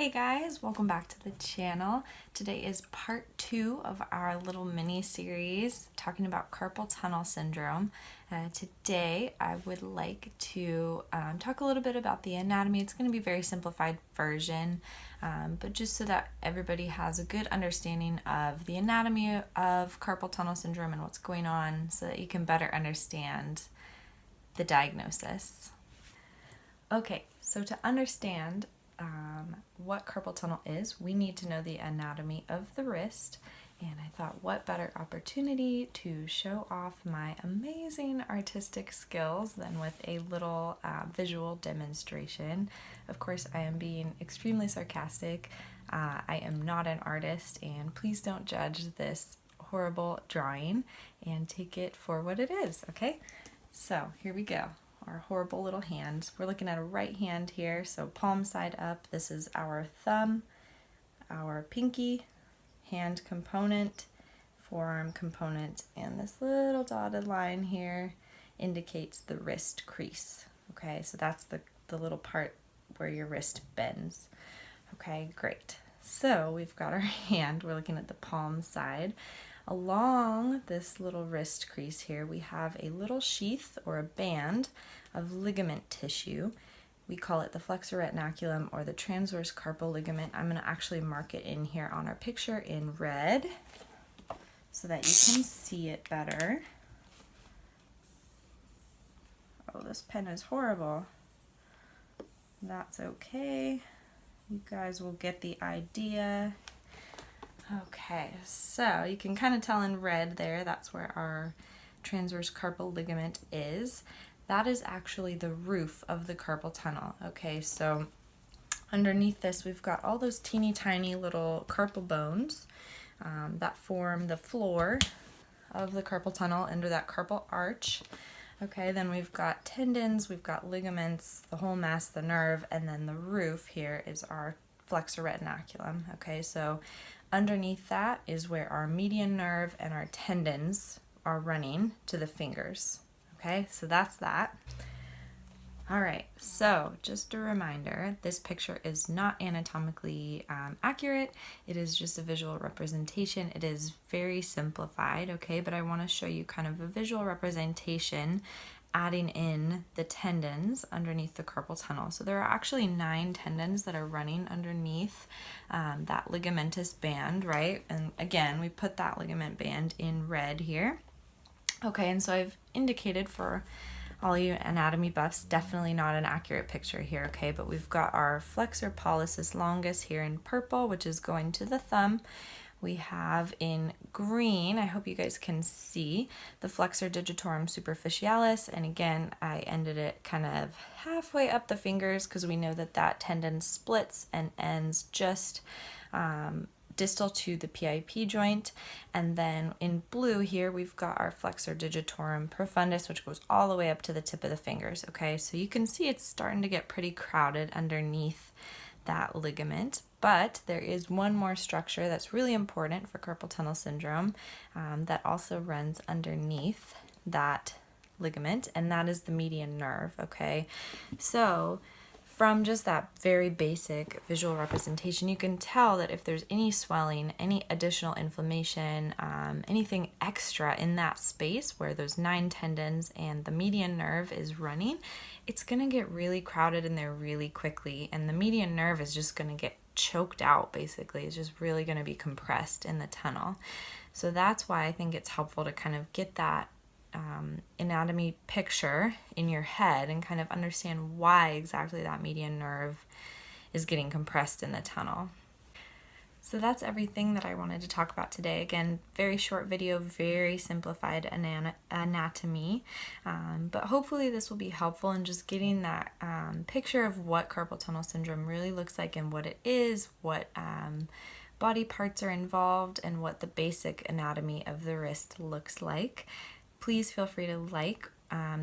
Hey guys, welcome back to the channel. Today is part 2 of our little mini series talking about carpal tunnel syndrome. Today I would like to talk a little bit about the anatomy. It's going to be a very simplified version, but just so that everybody has a good understanding of the anatomy of carpal tunnel syndrome and what's going on so that you can better understand the diagnosis. Okay, so to understand what carpal tunnel is, we need to know the anatomy of the wrist, and I thought what better opportunity to show off my amazing artistic skills than with a little visual demonstration. Of course, I am being extremely sarcastic. I am not an artist, and please don't judge this horrible drawing and take it for what it is, okay? So here we go. Our horrible little hands. We're looking at a right hand here, so palm side up. This is our thumb, our pinky, hand component, forearm component, and this little dotted line here indicates the wrist crease. Okay, so that's the little part where your wrist bends. Okay, great. So we've got our hand. We're looking at the palm side. Along this little wrist crease here, we have a little sheath or a band of ligament tissue. We call it the flexor retinaculum or the transverse carpal ligament. I'm going to actually mark it in here on our picture in red so that you can see it better. Oh, this pen is horrible. That's okay. You guys will get the idea. Okay, so you can kind of tell in red there, that's where our transverse carpal ligament is. That is actually the roof of the carpal tunnel. Okay, so underneath this we've got all those teeny tiny little carpal bones that form the floor of the carpal tunnel under that carpal arch. Okay, then we've got tendons, we've got ligaments, the whole mass, the nerve, and then the roof here is our flexor retinaculum. Okay, so underneath that is where our median nerve and our tendons are running to the fingers. Okay, so that's that. All right, so just a reminder, this picture is not anatomically accurate. It is just a visual representation. It is very simplified, okay, but I want to show you kind of a visual representation adding in the tendons underneath the carpal tunnel. So there are actually 9 tendons that are running underneath that ligamentous band, right? And again, we put that ligament band in red here. Okay, and so I've indicated for all you anatomy buffs, definitely not an accurate picture here, okay? But we've got our flexor pollicis longus here in purple, which is going to the thumb. We have in green, I hope you guys can see, the flexor digitorum superficialis, and again, I ended it kind of halfway up the fingers because we know that that tendon splits and ends just distal to the PIP joint. And then in blue here, we've got our flexor digitorum profundus, which goes all the way up to the tip of the fingers, okay? So you can see it's starting to get pretty crowded underneath that ligament. But there is one more structure that's really important for carpal tunnel syndrome that also runs underneath that ligament, and that is the median nerve, okay? So from just that very basic visual representation, you can tell that if there's any swelling, any additional inflammation, anything extra in that space where those 9 tendons and the median nerve is running, it's going to get really crowded in there really quickly, and the median nerve is just going to get choked out, basically. It's just really going to be compressed in the tunnel. So that's why I think it's helpful to kind of get that anatomy picture in your head and kind of understand why exactly that median nerve is getting compressed in the tunnel. So that's everything that I wanted to talk about today. Again, very short video, very simplified anatomy, but hopefully this will be helpful in just getting that picture of what carpal tunnel syndrome really looks like and what it is, what body parts are involved, and what the basic anatomy of the wrist looks like. Please feel free to like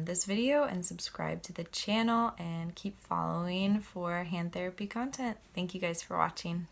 this video and subscribe to the channel and keep following for hand therapy content. Thank you guys for watching.